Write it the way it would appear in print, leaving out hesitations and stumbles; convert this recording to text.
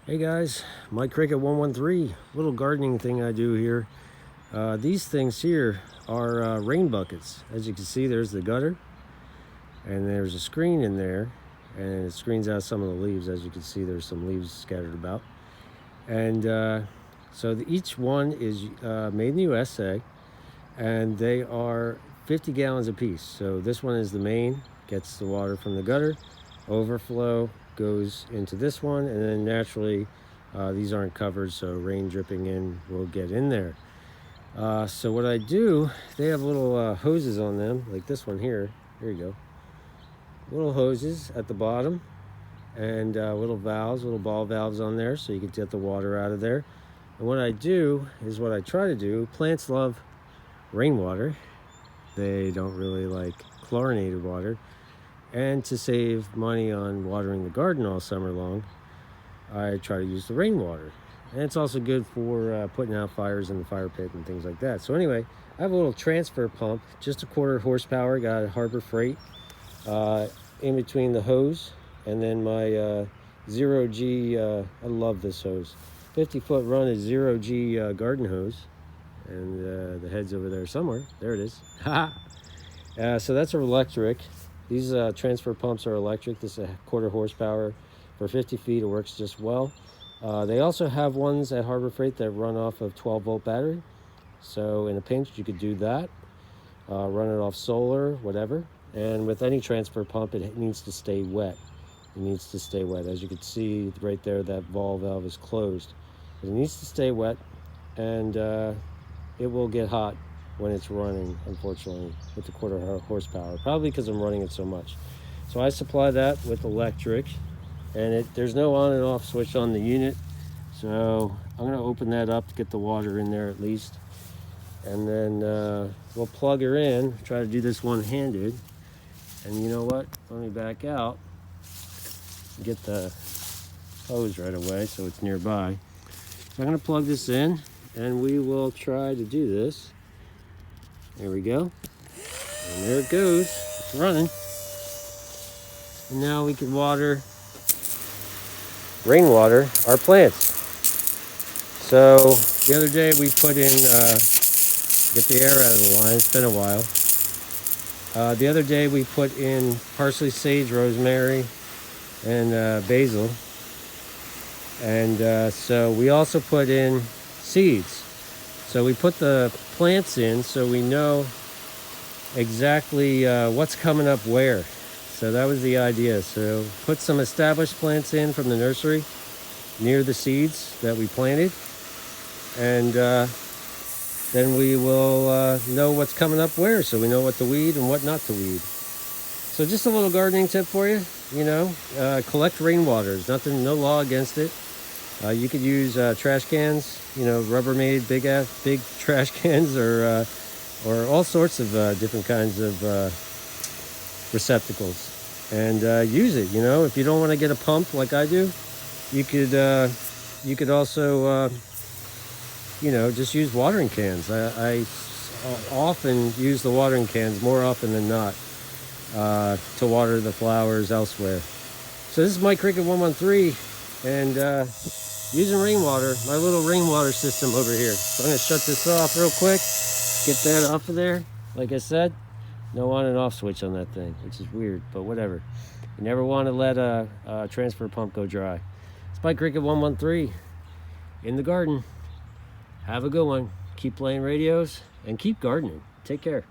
Hey guys, Mike Cricket 113. Little gardening thing I do here. These things here are rain buckets. As you can see, there's the gutter, and there's a screen in there, and it screens out some of the leaves. As you can see, there's some leaves scattered about. And each one is made in the USA, and they are 50 gallons apiece. So this one is the main, gets the water from the gutter, overflow goes into this one, and then naturally these aren't covered, so rain dripping in will get in there. So what I do, they have little hoses on them, like this one here. Here you go. Little hoses at the bottom, and little valves, little ball valves on there, so you can get the water out of there. And what I do is what I try to do. Plants love rainwater. They don't really like chlorinated water. And to save money on watering the garden all summer long, I try to use the rainwater. And it's also good for putting out fires in the fire pit and things like that. So anyway, I have a little transfer pump, just a 1/4 horsepower, got a Harbor Freight in between the hose and then my 0G, I love this hose. 50-foot run is 0G garden hose. And the head's over there somewhere. There it is. So that's electric. These transfer pumps are electric. This is a 1/4 horsepower for 50 feet. It works just well. They also have ones at Harbor Freight that run off of 12-volt battery. So in a pinch, you could do that. Run it off solar, whatever. And with any transfer pump, it needs to stay wet. It needs to stay wet. As you can see right there, that ball valve is closed. It needs to stay wet, and it will get hot when it's running, unfortunately, with the 1/4 horsepower, probably because I'm running it so much. So I supply that with electric, and there's no on and off switch on the unit. So I'm gonna open that up to get the water in there at least. And then we'll plug her in, try to do this one-handed. And you know what? Let me back out, get the hose right away so it's nearby. So I'm gonna plug this in, and we will try to do this. There we go. And there it goes. It's running. And now we can rainwater our plants. So the other day we put in, get the air out of the line. It's been a while. The other day we put in parsley, sage, rosemary, and basil. And so we also put in seeds. So we put the plants in so we know exactly what's coming up where. So that was the idea. So put some established plants in from the nursery near the seeds that we planted. And then we will know what's coming up where, so we know what to weed and what not to weed. So just a little gardening tip for you, collect rainwater. There's nothing, no law against it. You could use trash cans, Rubbermaid big trash cans, or all sorts of different kinds of receptacles, and use it. If you don't want to get a pump like I do, you could also just use watering cans. I often use the watering cans more often than not to water the flowers elsewhere. So this is Mike Cricket 113, and using rainwater, my little rainwater system over here. So I'm gonna shut this off real quick, get that off of there. Like I said, no on and off switch on that thing, which is weird, but whatever. You never want to let a transfer pump go dry. It's Mike Cricket 113 in the garden. Have a good one. Keep playing radios and keep gardening. Take care.